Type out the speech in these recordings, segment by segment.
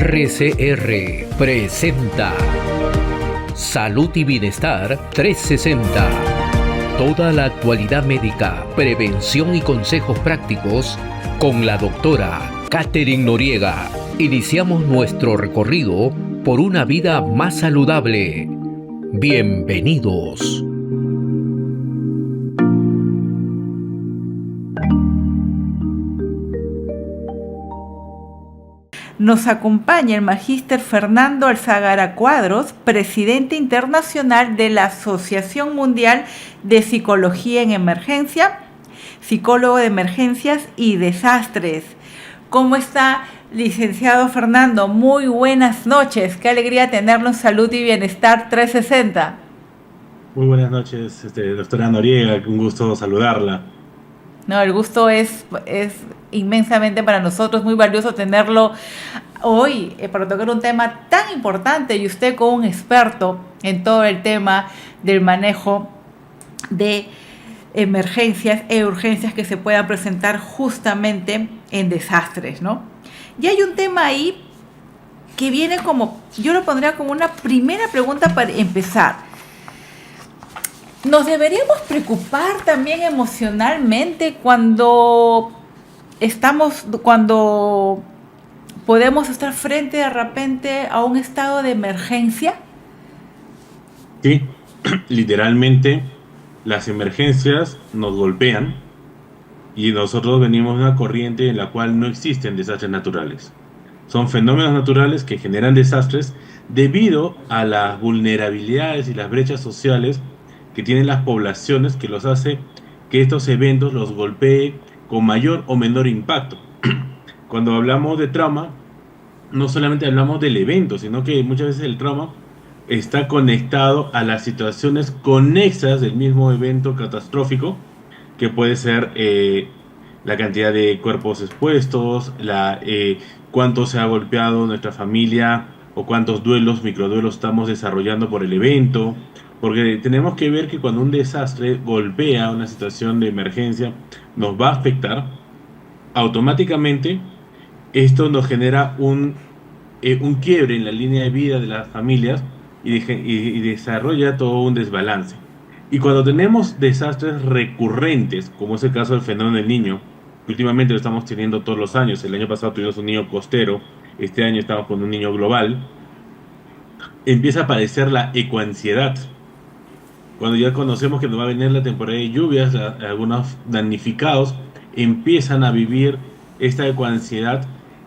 RCR presenta Salud y Bienestar 360. Toda la actualidad médica, prevención y consejos prácticos con la doctora Katherine Noriega. Iniciamos nuestro recorrido por una vida más saludable. Bienvenidos. Nos acompaña el magíster Fernando Alzagara Cuadros, presidente internacional de la Asociación Mundial de Psicología en Emergencia, psicólogo de emergencias y desastres. ¿Cómo está, licenciado Fernando? Muy buenas noches. Qué alegría tenerlo en Salud y Bienestar 360. Muy buenas noches, doctora Noriega. Un gusto saludarla. No, el gusto es inmensamente para nosotros, muy valioso tenerlo hoy para tocar un tema tan importante y usted como un experto en todo el tema del manejo de emergencias e urgencias que se puedan presentar justamente en desastres, ¿no? Y hay un tema ahí que viene como, yo lo pondría como una primera pregunta para empezar. ¿Nos deberíamos preocupar también emocionalmente cuando podemos estar frente de repente a un estado de emergencia? Sí, literalmente las emergencias nos golpean y nosotros venimos de una corriente en la cual no existen desastres naturales. Son fenómenos naturales que generan desastres debido a las vulnerabilidades y las brechas sociales que tienen las poblaciones, que los hace que estos eventos los golpee con mayor o menor impacto. Cuando hablamos de trauma, no solamente hablamos del evento, sino que muchas veces el trauma está conectado a las situaciones conexas del mismo evento catastrófico, que puede ser la cantidad de cuerpos expuestos, cuánto se ha golpeado nuestra familia o cuántos duelos, microduelos estamos desarrollando por el evento. Porque tenemos que ver que cuando un desastre golpea una situación de emergencia, nos va a afectar, automáticamente esto nos genera un quiebre en la línea de vida de las familias y desarrolla todo un desbalance. Y cuando tenemos desastres recurrentes, como es el caso del fenómeno del niño, que últimamente lo estamos teniendo todos los años, el año pasado tuvimos un niño costero, este año estamos con un niño global, empieza a aparecer la ecoansiedad. Cuando ya conocemos que nos va a venir la temporada de lluvias, algunos damnificados empiezan a vivir esta ecoansiedad,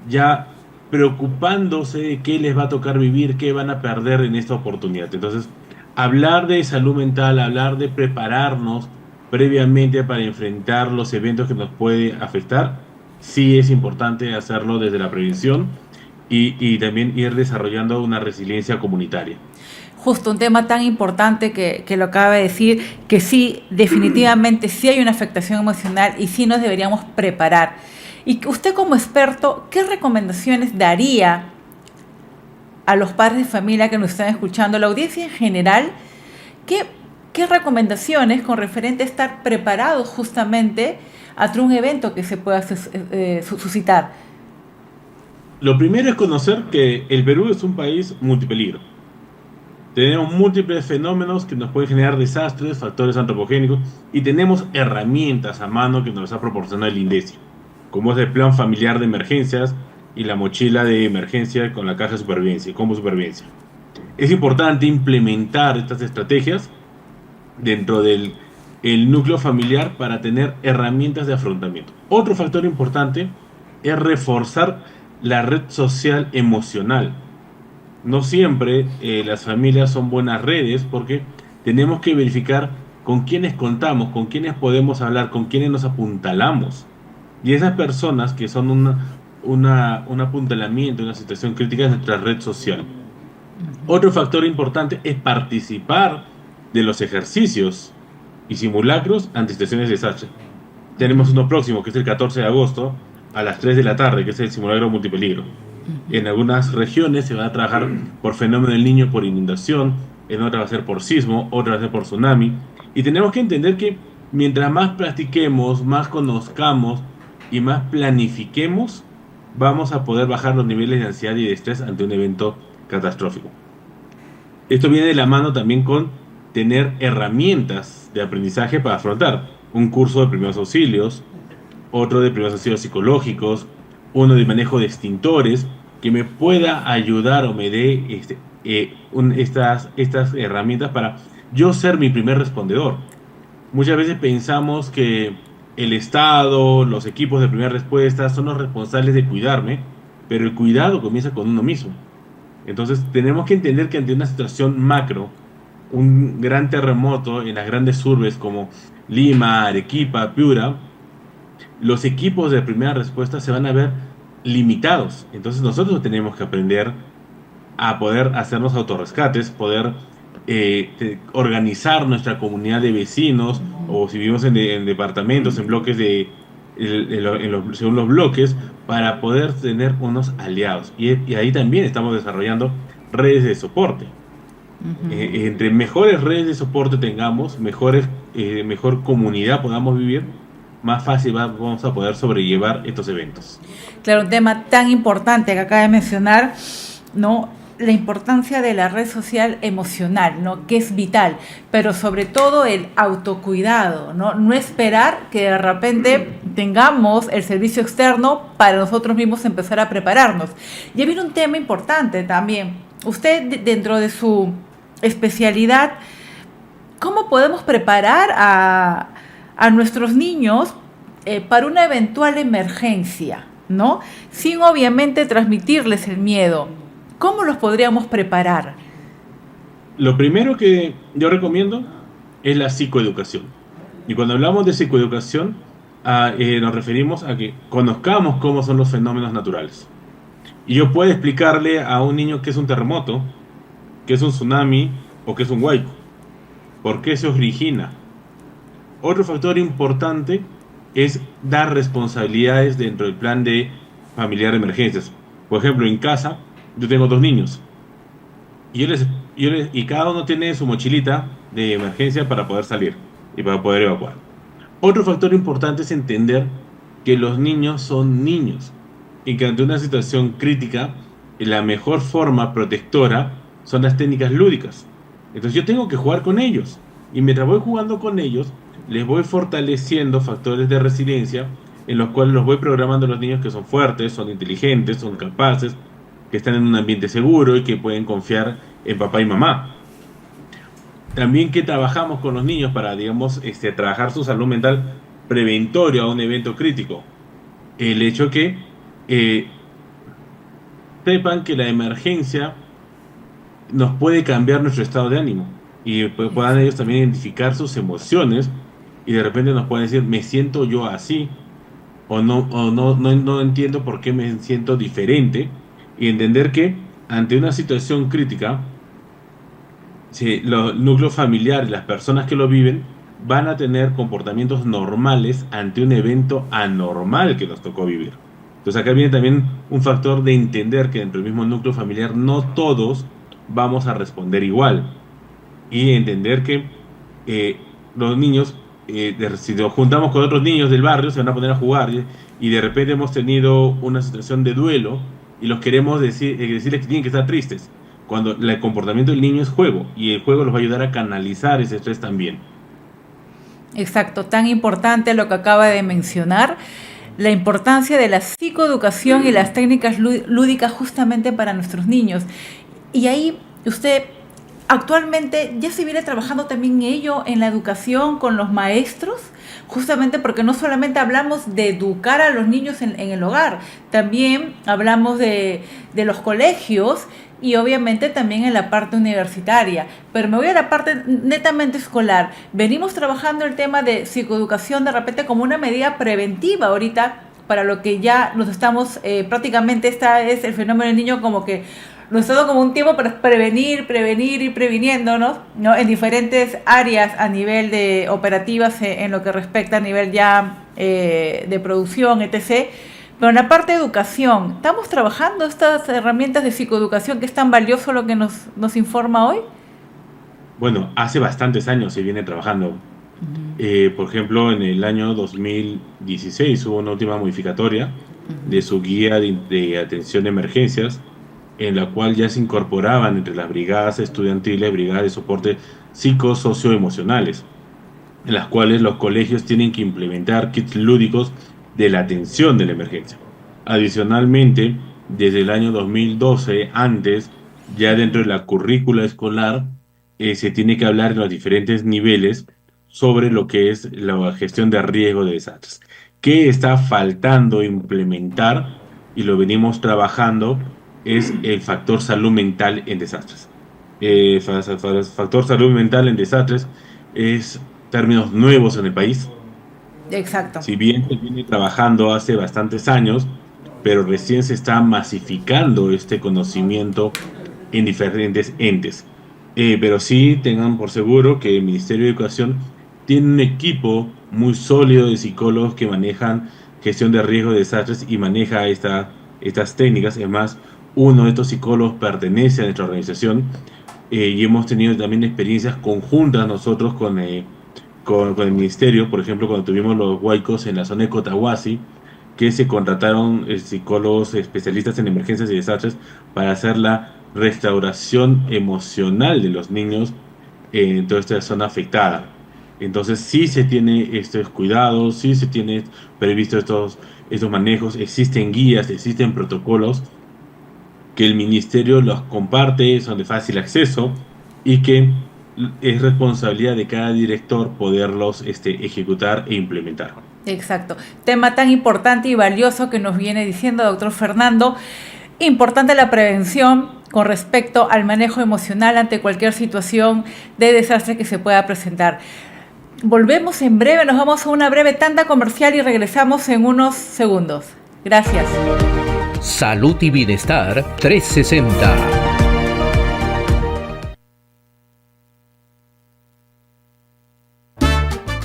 ya preocupándose de qué les va a tocar vivir, qué van a perder en esta oportunidad. Entonces, hablar de salud mental, hablar de prepararnos previamente para enfrentar los eventos que nos puede afectar, sí es importante hacerlo desde la prevención y también ir desarrollando una resiliencia comunitaria. Justo un tema tan importante que lo acaba de decir, que sí, definitivamente sí hay una afectación emocional y sí nos deberíamos preparar. Y usted como experto, ¿qué recomendaciones daría a los padres de familia que nos están escuchando, la audiencia en general? ¿Qué recomendaciones con referente a estar preparados justamente ante un evento que se pueda suscitar? Lo primero es conocer que el Perú es un país multipeligro. Tenemos múltiples fenómenos que nos pueden generar desastres, factores antropogénicos, y tenemos herramientas a mano que nos ha proporcionado el INDECI, como es el Plan Familiar de Emergencias y la mochila de emergencia con la caja de supervivencia, como supervivencia. Es importante implementar estas estrategias dentro del núcleo familiar para tener herramientas de afrontamiento. Otro factor importante es reforzar la red social emocional. No siempre las familias son buenas redes, porque tenemos que verificar con quiénes contamos, con quiénes podemos hablar, con quiénes nos apuntalamos. Y esas personas que son un apuntalamiento, una situación crítica, es nuestra red social. Otro factor importante es participar de los ejercicios y simulacros ante situaciones de desastre. Tenemos uno próximo, que es el 14 de agosto, a las 3 de la tarde, que es el simulacro multipeligro. En algunas regiones se va a trabajar por fenómeno del niño por inundación, en otras va a ser por sismo, otras va a ser por tsunami. Y tenemos que entender que mientras más practiquemos, más conozcamos y más planifiquemos, vamos a poder bajar los niveles de ansiedad y de estrés ante un evento catastrófico. Esto viene de la mano también con tener herramientas de aprendizaje para afrontar un curso de primeros auxilios, otro de primeros auxilios psicológicos, uno de manejo de extintores, que me pueda ayudar o me dé estas herramientas para yo ser mi primer respondedor. Muchas veces pensamos que el Estado, los equipos de primera respuesta son los responsables de cuidarme, pero el cuidado comienza con uno mismo. Entonces tenemos que entender que ante una situación macro, un gran terremoto en las grandes urbes como Lima, Arequipa, Piura, los equipos de primera respuesta se van a ver limitados. Entonces nosotros tenemos que aprender a poder hacernos autorrescates, poder organizar nuestra comunidad de vecinos, o si vivimos en departamentos, en bloques según los bloques, para poder tener unos aliados. Y ahí también estamos desarrollando redes de soporte. Entre mejores redes de soporte tengamos, mejor comunidad podamos vivir, más fácil vamos a poder sobrellevar estos eventos. Claro, un tema tan importante que acaba de mencionar, ¿no? La importancia de la red social emocional, ¿no? Que es vital, pero sobre todo el autocuidado, ¿no? No esperar que de repente tengamos el servicio externo para nosotros mismos empezar a prepararnos. Y viene un tema importante también. Usted, dentro de su especialidad, ¿cómo podemos preparar a nuestros niños para una eventual emergencia, ¿no? Sin obviamente transmitirles el miedo? ¿Cómo los podríamos preparar? Lo primero que yo recomiendo es la psicoeducación. Y cuando hablamos de psicoeducación, nos referimos a que conozcamos cómo son los fenómenos naturales. Y yo puedo explicarle a un niño qué es un terremoto, qué es un tsunami o qué es un huaico, por qué se origina. Otro factor importante es dar responsabilidades dentro del plan de familiar de emergencias. Por ejemplo, en casa yo tengo 2 niños y cada uno tiene su mochilita de emergencia para poder salir y para poder evacuar. Otro factor importante es entender que los niños son niños y que ante una situación crítica la mejor forma protectora son las técnicas lúdicas. Entonces yo tengo que jugar con ellos, y mientras voy jugando con ellos les voy fortaleciendo factores de resiliencia en los cuales los voy programando a los niños que son fuertes, son inteligentes, son capaces, que están en un ambiente seguro y que pueden confiar en papá y mamá. También que trabajamos con los niños para, digamos, trabajar su salud mental preventoria a un evento crítico. El hecho que sepan que la emergencia nos puede cambiar nuestro estado de ánimo y puedan ellos también identificar sus emociones y de repente nos pueden decir, me siento yo así, o no entiendo por qué me siento diferente, y entender que ante una situación crítica, los núcleos familiares, las personas que lo viven, van a tener comportamientos normales ante un evento anormal que nos tocó vivir. Entonces acá viene también un factor de entender que dentro del mismo núcleo familiar no todos vamos a responder igual, y entender que los niños, si nos juntamos con otros niños del barrio, se van a poner a jugar y de repente hemos tenido una situación de duelo y los queremos decirles que tienen que estar tristes, cuando el comportamiento del niño es juego y el juego los va a ayudar a canalizar ese estrés también. Exacto, tan importante lo que acaba de mencionar, la importancia de la psicoeducación y las técnicas lúdicas justamente para nuestros niños. Y ahí usted actualmente ya se viene trabajando también ello en la educación con los maestros, justamente porque no solamente hablamos de educar a los niños en el hogar, también hablamos de los colegios y obviamente también en la parte universitaria. Pero me voy a la parte netamente escolar. Venimos trabajando el tema de psicoeducación de repente como una medida preventiva ahorita para lo que ya nos estamos, prácticamente esta es el fenómeno del niño como que nos ha dado como un tiempo para prevenir y previniéndonos, ¿no? En diferentes áreas a nivel de operativas, en lo que respecta a nivel ya de producción, etc. Pero en la parte de educación, ¿estamos trabajando estas herramientas de psicoeducación que es tan valioso lo que nos informa hoy? Bueno, hace bastantes años se viene trabajando. Por ejemplo, en el año 2016 hubo una última modificatoria de su guía de atención de emergencias, en la cual ya se incorporaban entre las brigadas estudiantiles, brigadas de soporte psicosocioemocionales, en las cuales los colegios tienen que implementar kits lúdicos de la atención de la emergencia. Adicionalmente, desde el año 2012, antes, ya dentro de la currícula escolar, se tiene que hablar en los diferentes niveles sobre lo que es la gestión de riesgo de desastres. ¿Qué está faltando implementar? Y lo venimos trabajando, es el factor salud mental en desastres. Factor salud mental en desastres es términos nuevos en el país. Exacto. Si bien se viene trabajando hace bastantes años, pero recién se está masificando este conocimiento en diferentes entes. Pero sí tengan por seguro que el Ministerio de Educación tiene un equipo muy sólido de psicólogos que manejan gestión de riesgo de desastres y maneja estas técnicas. Es más, uno de estos psicólogos pertenece a nuestra organización, y hemos tenido también experiencias conjuntas nosotros con el Ministerio. Por ejemplo, cuando tuvimos los huaicos en la zona de Cotahuasi, que se contrataron psicólogos especialistas en emergencias y desastres para hacer la restauración emocional de los niños en toda esta zona afectada. Entonces sí se tiene estos cuidados, sí se tiene previsto estos manejos, existen guías, existen protocolos que el ministerio los comparte, son de fácil acceso y que es responsabilidad de cada director poderlos ejecutar e implementar. Exacto. Tema tan importante y valioso que nos viene diciendo doctor Fernando. Importante la prevención con respecto al manejo emocional ante cualquier situación de desastre que se pueda presentar. Volvemos en breve, nos vamos a una breve tanda comercial y regresamos en unos segundos. Gracias. Salud y Bienestar 360.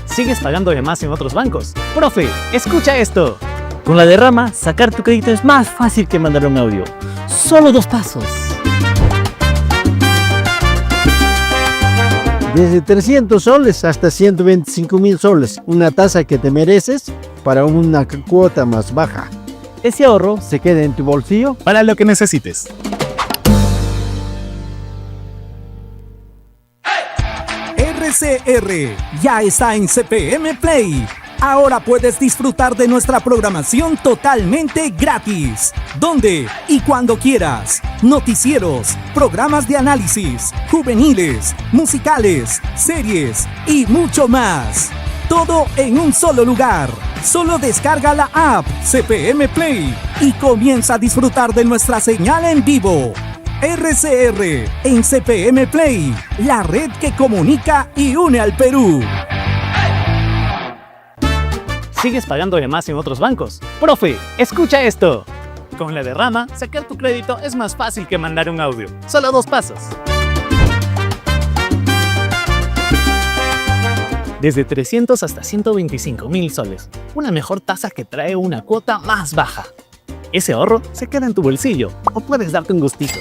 ¿Sigues pagando de más en otros bancos? Profe, escucha esto. Con la derrama, sacar tu crédito es más fácil que mandar un audio. Solo 2 pasos. Desde 300 soles hasta 125.000 soles, una tasa que te mereces para una cuota más baja. Ese ahorro se queda en tu bolsillo para lo que necesites. RCR ya está en CPM Play. Ahora puedes disfrutar de nuestra programación totalmente gratis. Donde y cuando quieras. Noticieros, programas de análisis, juveniles, musicales, series y mucho más. Todo en un solo lugar. Solo descarga la app CPM Play y comienza a disfrutar de nuestra señal en vivo. RCR en CPM Play, la red que comunica y une al Perú. ¿Sigues pagando de más en otros bancos? Profe, escucha esto. Con la derrama, sacar tu crédito es más fácil que mandar un audio. Solo 2 pasos. Desde 300 hasta 125.000 soles. Una mejor tasa que trae una cuota más baja. Ese ahorro se queda en tu bolsillo o puedes darte un gustito.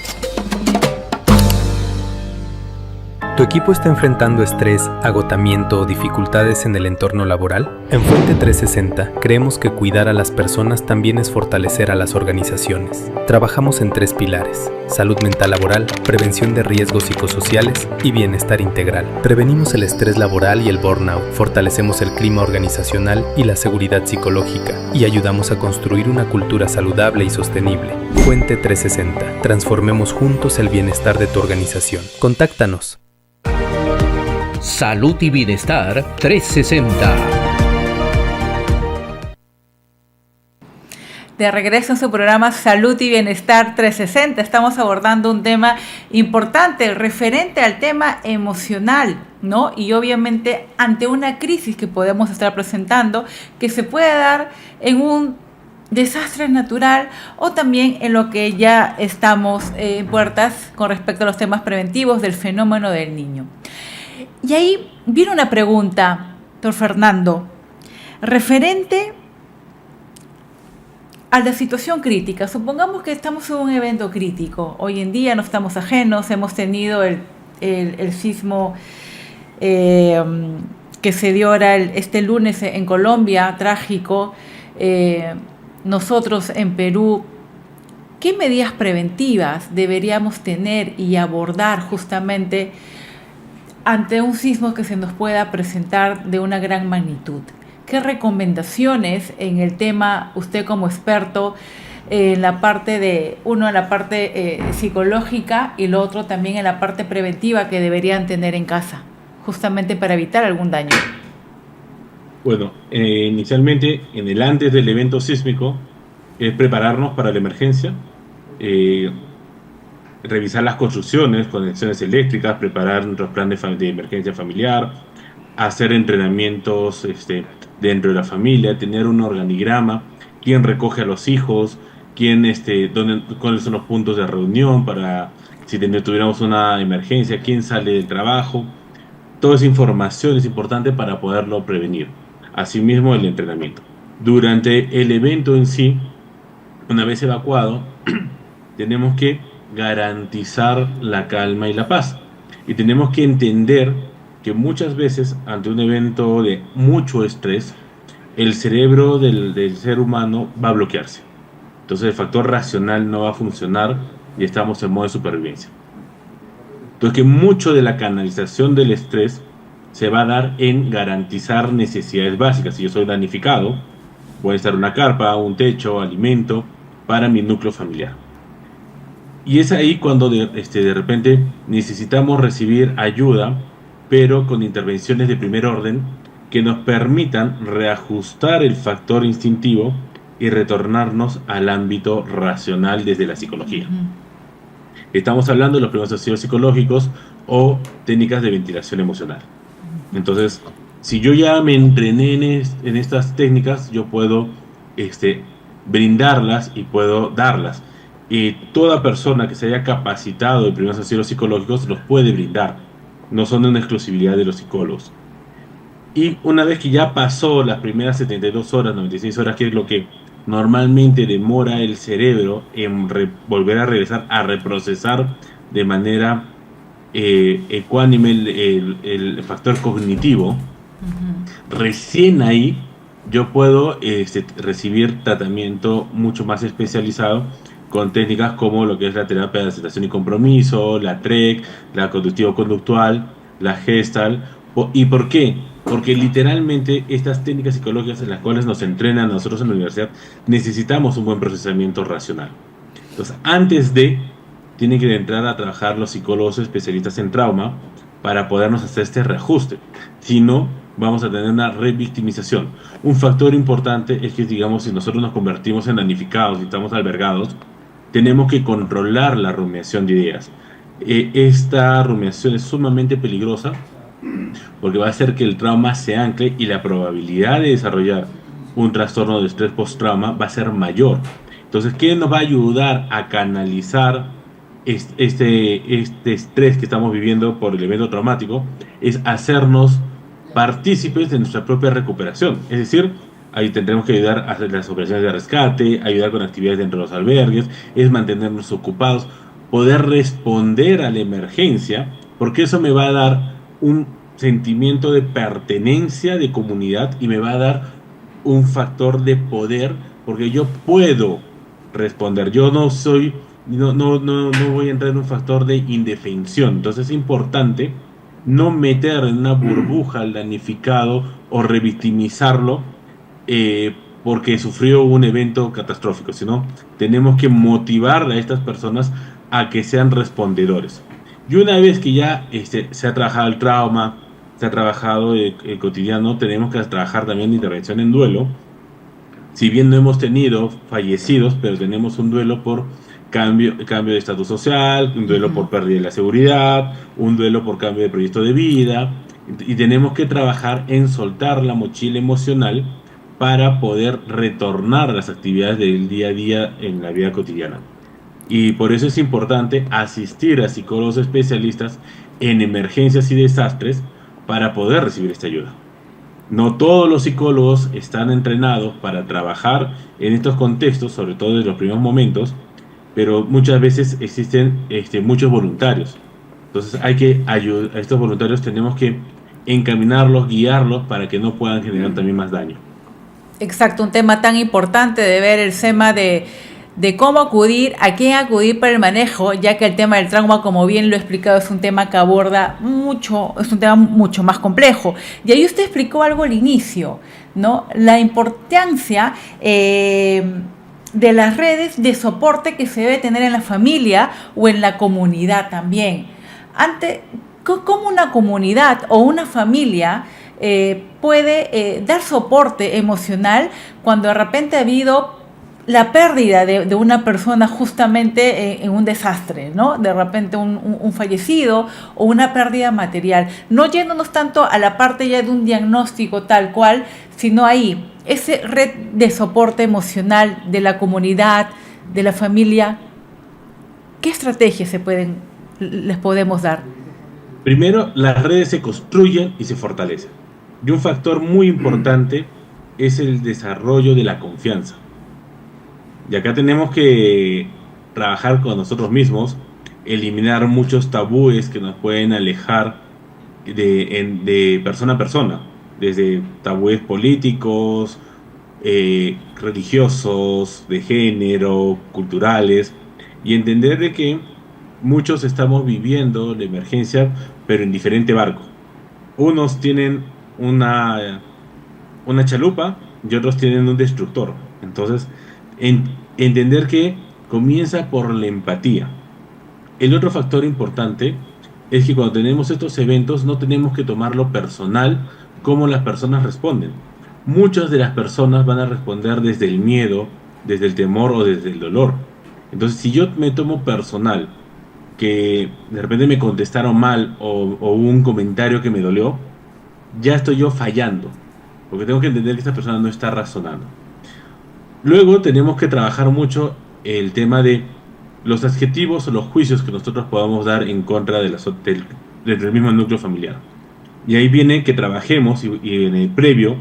¿Tu equipo está enfrentando estrés, agotamiento o dificultades en el entorno laboral? En Fuente 360 creemos que cuidar a las personas también es fortalecer a las organizaciones. Trabajamos en 3 pilares: salud mental laboral, prevención de riesgos psicosociales y bienestar integral. Prevenimos el estrés laboral y el burnout, fortalecemos el clima organizacional y la seguridad psicológica y ayudamos a construir una cultura saludable y sostenible. Fuente 360. Transformemos juntos el bienestar de tu organización. Contáctanos. Salud y Bienestar 360. De regreso en su programa Salud y Bienestar 360, estamos abordando un tema importante referente al tema emocional, ¿no? Y obviamente ante una crisis que podemos estar presentando, que se puede dar en un desastre natural o también en lo que ya estamos en puertas con respecto a los temas preventivos del fenómeno del niño. Y ahí viene una pregunta, doctor Fernando, referente a la situación crítica. Supongamos que estamos en un evento crítico. Hoy en día no estamos ajenos, hemos tenido el sismo que se dio ahora este lunes en Colombia, trágico, nosotros en Perú, ¿qué medidas preventivas deberíamos tener y abordar justamente ante un sismo que se nos pueda presentar de una gran magnitud? ¿Qué recomendaciones en el tema, usted como experto, en la parte psicológica y lo otro también en la parte preventiva que deberían tener en casa, justamente para evitar algún daño? Bueno, inicialmente, en el antes del evento sísmico, es prepararnos para la emergencia, revisar las construcciones, conexiones eléctricas, preparar nuestros planes de emergencia familiar, hacer entrenamientos dentro de la familia, tener un organigrama, quién recoge a los hijos, cuáles son los puntos de reunión para si tuviéramos una emergencia, quién sale del trabajo. Toda esa información es importante para poderlo prevenir. Asimismo, el entrenamiento. Durante el evento en sí, una vez evacuado, tenemos que garantizar la calma y la paz. Y tenemos que entender que muchas veces, ante un evento de mucho estrés, el cerebro del ser humano va a bloquearse. Entonces el factor racional no va a funcionar y estamos en modo de supervivencia. Entonces que mucho de la canalización del estrés se va a dar en garantizar necesidades básicas. Si yo soy damnificado, puede estar una carpa, un techo, alimento para mi núcleo familiar. Y es ahí cuando de repente necesitamos recibir ayuda, pero con intervenciones de primer orden que nos permitan reajustar el factor instintivo y retornarnos al ámbito racional desde la psicología. Estamos hablando de los primeros auxilios psicológicos o técnicas de ventilación emocional. Entonces, si yo ya me entrené en estas técnicas, yo puedo brindarlas y puedo darlas. Y toda persona que se haya capacitado en primeros auxilios psicológicos los puede brindar. No son una exclusividad de los psicólogos. Y una vez que ya pasó las primeras 72 horas, 96 horas, que es lo que normalmente demora el cerebro en volver a regresar a reprocesar de manera ecuánime el factor cognitivo, recién ahí yo puedo recibir tratamiento mucho más especializado con técnicas como lo que es la terapia de aceptación y compromiso, la TREC, la conductivo-conductual, la Gestalt. ¿Y por qué? Porque literalmente estas técnicas psicológicas en las cuales nos entrenan nosotros en la universidad necesitamos un buen procesamiento racional. Entonces, tienen que entrar a trabajar los psicólogos especialistas en trauma para podernos hacer este reajuste. Si no, vamos a tener una revictimización. Un factor importante es que, digamos, si nosotros nos convertimos en damnificados y estamos albergados, tenemos que controlar la rumiación de ideas. Esta rumiación es sumamente peligrosa porque va a hacer que el trauma se ancle y la probabilidad de desarrollar un trastorno de estrés post-trauma va a ser mayor. Entonces, ¿qué nos va a ayudar a canalizar este estrés que estamos viviendo por el evento traumático? Es hacernos partícipes de nuestra propia recuperación. Es decir, ahí tendremos que ayudar a hacer las operaciones de rescate, ayudar con actividades dentro de los albergues, es mantenernos ocupados, poder responder a la emergencia, porque eso me va a dar un sentimiento de pertenencia, de comunidad, y me va a dar un factor de poder, porque yo puedo responder. Yo no voy a entrar en un factor de indefensión. Entonces es importante no meter en una burbuja al damnificado o revictimizarlo porque sufrió un evento catastrófico, sino tenemos que motivar a estas personas a que sean respondedores. Y una vez que ya se ha trabajado el trauma, se ha trabajado el cotidiano, tenemos que trabajar también intervención en duelo. Si bien no hemos tenido fallecidos, pero tenemos un duelo por cambio de estatus social, un duelo por pérdida de la seguridad, un duelo por cambio de proyecto de vida, y tenemos que trabajar en soltar la mochila emocional para poder retornar a las actividades del día a día en la vida cotidiana. Y por eso es importante asistir a psicólogos especialistas en emergencias y desastres para poder recibir esta ayuda. No todos los psicólogos están entrenados para trabajar en estos contextos, sobre todo en los primeros momentos, pero muchas veces existen muchos voluntarios. Entonces hay que ayudar a estos voluntarios, tenemos que encaminarlos, guiarlos para que no puedan generar también más daño. Exacto, un tema tan importante de ver el tema de cómo acudir, a quién acudir para el manejo, ya que el tema del trauma, como bien lo he explicado, es un tema que aborda mucho, es un tema mucho más complejo. Y ahí usted explicó algo al inicio, ¿no? La importancia de las redes de soporte que se debe tener en la familia o en la comunidad también. ¿Cómo una comunidad o una familia puede dar soporte emocional cuando de repente ha habido la pérdida de una persona justamente en un desastre, ¿no? De repente un fallecido o una pérdida material? No yéndonos tanto a la parte ya de un diagnóstico tal cual, sino ahí, esa red de soporte emocional de la comunidad, de la familia. ¿Qué estrategias les podemos dar? Primero, las redes se construyen y se fortalecen. Y un factor muy importante es el desarrollo de la confianza. Y acá tenemos que trabajar con nosotros mismos, eliminar muchos tabúes que nos pueden alejar de persona a persona, desde tabúes políticos, religiosos, de género, culturales, y entender de que muchos estamos viviendo la emergencia, pero en diferente barco. Unos tienen una chalupa y otros tienen un destructor. Entonces, entender que comienza por la empatía. El otro factor importante es que cuando tenemos estos eventos no tenemos que tomarlo personal como las personas responden. Muchas de las personas van a responder desde el miedo, desde el temor o desde el dolor. Entonces, si yo me tomo personal que de repente me contestaron mal o un comentario que me dolió, ya estoy yo fallando, porque tengo que entender que esta persona no está razonando. Luego tenemos que trabajar mucho el tema de los adjetivos o los juicios que nosotros podamos dar en contra del mismo núcleo familiar. Y ahí viene que trabajemos y en el previo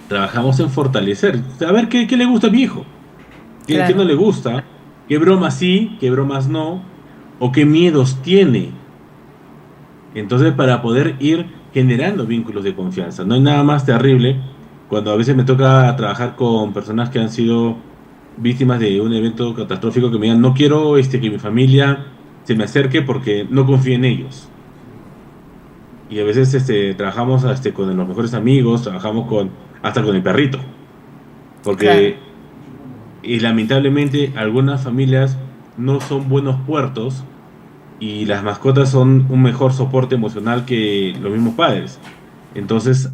trabajamos en fortalecer, a ver qué le gusta a mi hijo, qué no le gusta, qué bromas sí, qué bromas no, o qué miedos tiene. Entonces, para poder ir generando vínculos de confianza. No hay nada más terrible cuando a veces me toca trabajar con personas que han sido víctimas de un evento catastrófico, que me digan, no quiero que mi familia se me acerque porque no confío en ellos. Y a veces trabajamos con los mejores amigos, trabajamos hasta con el perrito. Porque y lamentablemente algunas familias no son buenos puertos y las mascotas son un mejor soporte emocional que los mismos padres. Entonces,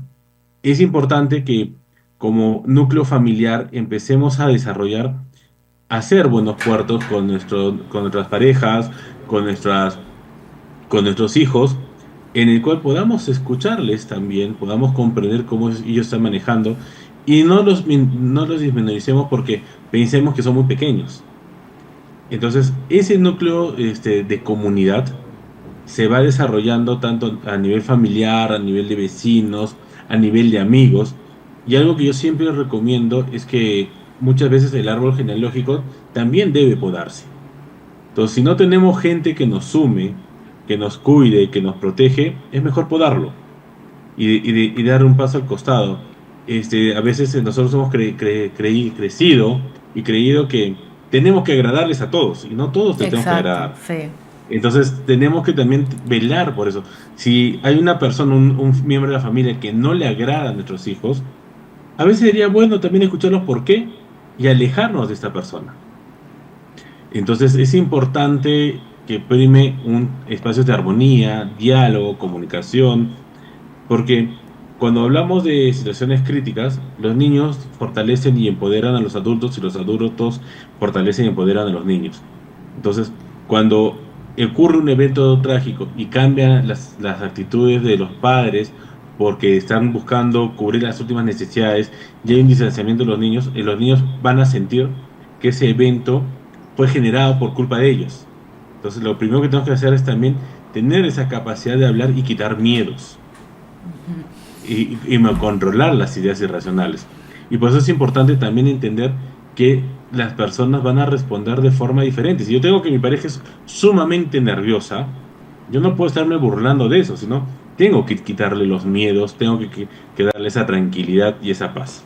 es importante que como núcleo familiar empecemos a desarrollar, a ser buenos puertos con nuestras parejas, con nuestros hijos, en el cual podamos escucharles también, podamos comprender cómo ellos están manejando y no los disminuiremos porque pensemos que son muy pequeños. Entonces, ese núcleo de comunidad se va desarrollando tanto a nivel familiar, a nivel de vecinos, a nivel de amigos. Y algo que yo siempre recomiendo es que muchas veces el árbol genealógico también debe podarse. Entonces, si no tenemos gente que nos sume, que nos cuide, que nos protege, es mejor podarlo y dar un paso al costado. A veces nosotros hemos crecido y creído que tenemos que agradarles a todos y no todos tenemos que agradar. Sí. Entonces tenemos que también velar por eso. Si hay una persona, un miembro de la familia que no le agrada a nuestros hijos, a veces sería bueno también escucharlos por qué y alejarnos de esta persona. Entonces es importante que prime un espacio de armonía, diálogo, comunicación, porque cuando hablamos de situaciones críticas, los niños fortalecen y empoderan a los adultos y los adultos fortalecen y empoderan a los niños. Entonces, cuando ocurre un evento trágico y cambian las actitudes de los padres porque están buscando cubrir las últimas necesidades y hay un distanciamiento de los niños van a sentir que ese evento fue generado por culpa de ellos. Entonces, lo primero que tenemos que hacer es también tener esa capacidad de hablar y quitar miedos. Y controlar las ideas irracionales. Y por eso es importante también entender que las personas van a responder de forma diferente. Si yo tengo que mi pareja es sumamente nerviosa, yo no puedo estarme burlando de eso, sino tengo que quitarle los miedos, tengo que darle esa tranquilidad y esa paz.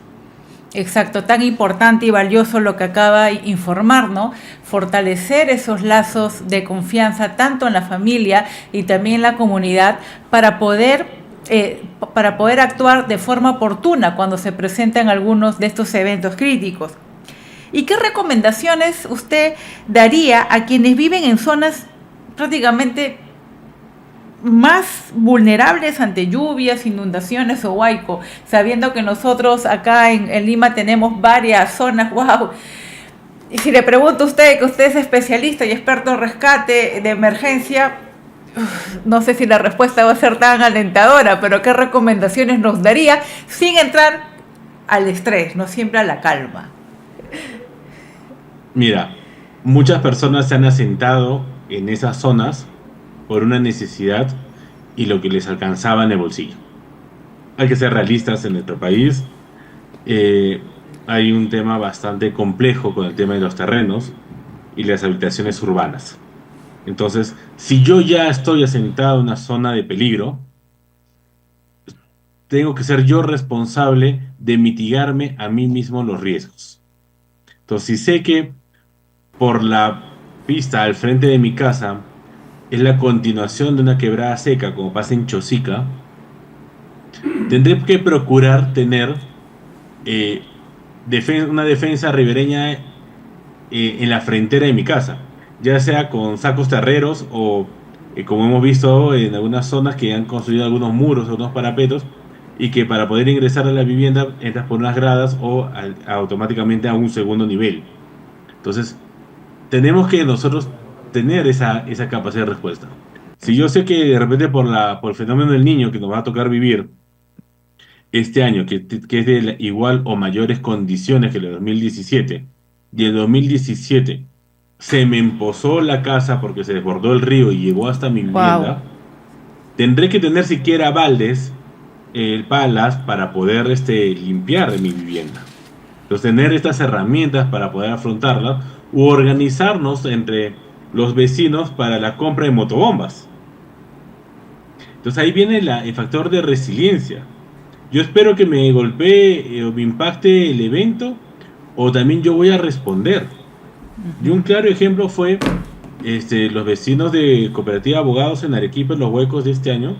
Exacto, tan importante y valioso lo que acaba de informar, ¿no? Fortalecer esos lazos de confianza tanto en la familia y también en la comunidad para poder actuar de forma oportuna cuando se presentan algunos de estos eventos críticos. ¿Y qué recomendaciones usted daría a quienes viven en zonas prácticamente más vulnerables ante lluvias, inundaciones o huaico, sabiendo que nosotros acá en Lima tenemos varias zonas? ¡Wow! Y si le pregunto a usted, que usted es especialista y experto en rescate de emergencia, no sé si la respuesta va a ser tan alentadora, pero ¿qué recomendaciones nos daría sin entrar al estrés, no siempre a la calma? Mira, muchas personas se han asentado en esas zonas por una necesidad y lo que les alcanzaba en el bolsillo. Hay que ser realistas en nuestro país. Hay un tema bastante complejo con el tema de los terrenos y las habitaciones urbanas. Entonces, si yo ya estoy asentado en una zona de peligro, tengo que ser yo responsable de mitigarme a mí mismo los riesgos. Entonces, si sé que por la pista al frente de mi casa es la continuación de una quebrada seca, como pasa en Chosica, tendré que procurar tener una defensa ribereña en la frontera de mi casa, ya sea con sacos terreros o, como hemos visto en algunas zonas que han construido algunos muros, algunos parapetos, y que para poder ingresar a la vivienda entras por unas gradas o automáticamente a un segundo nivel. Entonces, tenemos que nosotros tener esa capacidad de respuesta. Si yo sé que de repente por el fenómeno del Niño que nos va a tocar vivir este año, que es de igual o mayores condiciones que el de 2017, y el 2017 se me empozó la casa porque se desbordó el río y llegó hasta mi vivienda, tendré que tener siquiera baldes, palas para poder limpiar mi vivienda. Entonces, tener estas herramientas para poder afrontarlas u organizarnos entre los vecinos para la compra de motobombas. Entonces ahí viene el factor de resiliencia. Yo espero que me golpee o me impacte el evento, o también yo voy a responder. Y un claro ejemplo fue los vecinos de Cooperativa Abogados en Arequipa, en los huecos de este año,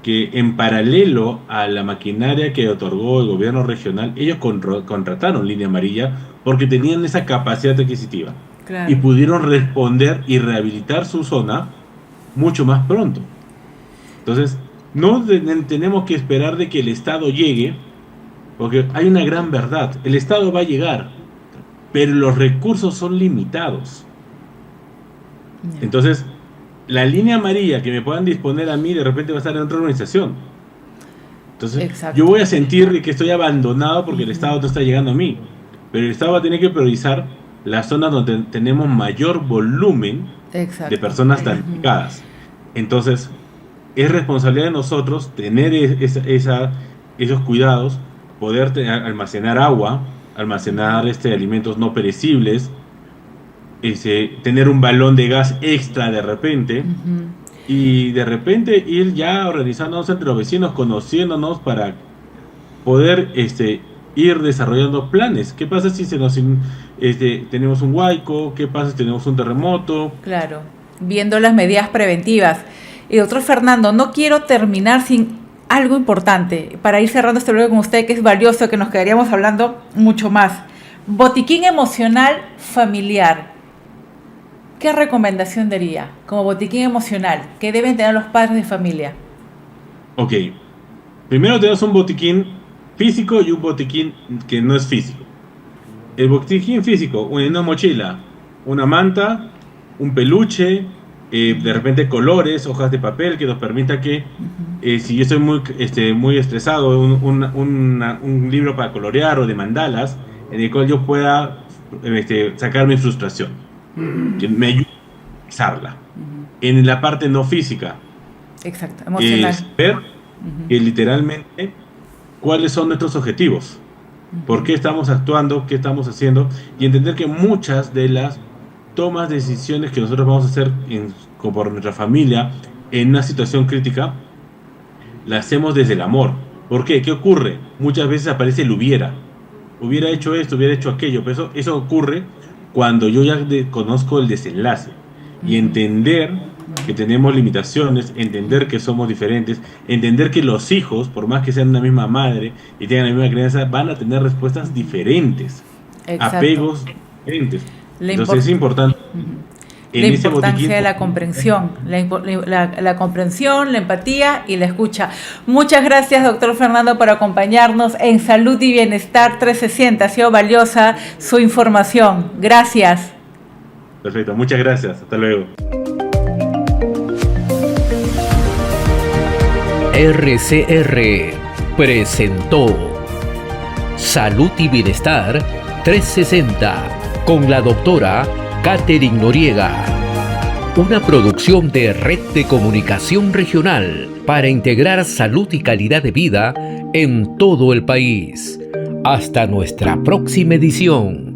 que en paralelo a la maquinaria que otorgó el gobierno regional, ellos contrataron Línea Amarilla porque tenían esa capacidad adquisitiva. Claro. Y pudieron responder y rehabilitar su zona mucho más pronto. Entonces, no tenemos que esperar de que el Estado llegue, porque hay una gran verdad: el Estado va a llegar, pero los recursos son limitados. Entonces, la línea amarilla que me puedan disponer a mí de repente va a estar en otra organización. Entonces, exacto, yo voy a sentir que estoy abandonado porque el Estado no está llegando a mí, pero el Estado va a tener que priorizar las zonas donde tenemos mayor volumen, exacto, de personas damnificadas. Entonces, es responsabilidad de nosotros tener esos cuidados, poder almacenar agua, almacenar alimentos no perecibles, tener un balón de gas extra de repente, y de repente ir ya organizándonos entre los vecinos, conociéndonos para poder ir desarrollando planes. ¿Qué pasa si tenemos un huaico? ¿Qué pasa si tenemos un terremoto? Claro, viendo las medidas preventivas. Y doctor Fernando, no quiero terminar sin algo importante para ir cerrando este bloque con usted, que es valioso, que nos quedaríamos hablando mucho más. Botiquín emocional familiar. ¿Qué recomendación daría como botiquín emocional que deben tener los padres de familia? Ok, primero tenemos un botiquín físico y un botiquín que no es físico. El botiquín físico: una mochila, una manta, un peluche, de repente colores, hojas de papel que nos permita que, si yo estoy muy estresado, un libro para colorear o de mandalas, en el cual yo pueda sacar mi frustración, que me ayude a expresarla. En la parte no física, exacto, emocional, ver que literalmente cuáles son nuestros objetivos, por qué estamos actuando, qué estamos haciendo, y entender que muchas de las tomas de decisiones que nosotros vamos a hacer por nuestra familia en una situación crítica, la hacemos desde el amor. ¿Por qué? ¿Qué ocurre? Muchas veces aparece el hubiera. hubiera hecho esto, hubiera hecho aquello, pero eso ocurre cuando yo ya conozco el desenlace y entender que tenemos limitaciones, entender que somos diferentes, entender que los hijos, por más que sean una misma madre y tengan la misma crianza, van a tener respuestas diferentes, Exacto. apegos diferentes. La Entonces es importante. La importancia de la comprensión, la comprensión, la empatía y la escucha. Muchas gracias, doctor Fernando, por acompañarnos en Salud y Bienestar 360. Ha sido valiosa su información. Gracias. Perfecto, muchas gracias. Hasta luego. RCR presentó Salud y Bienestar 360 con la doctora Katherine Noriega, una producción de Red de Comunicación Regional para integrar salud y calidad de vida en todo el país. Hasta nuestra próxima edición.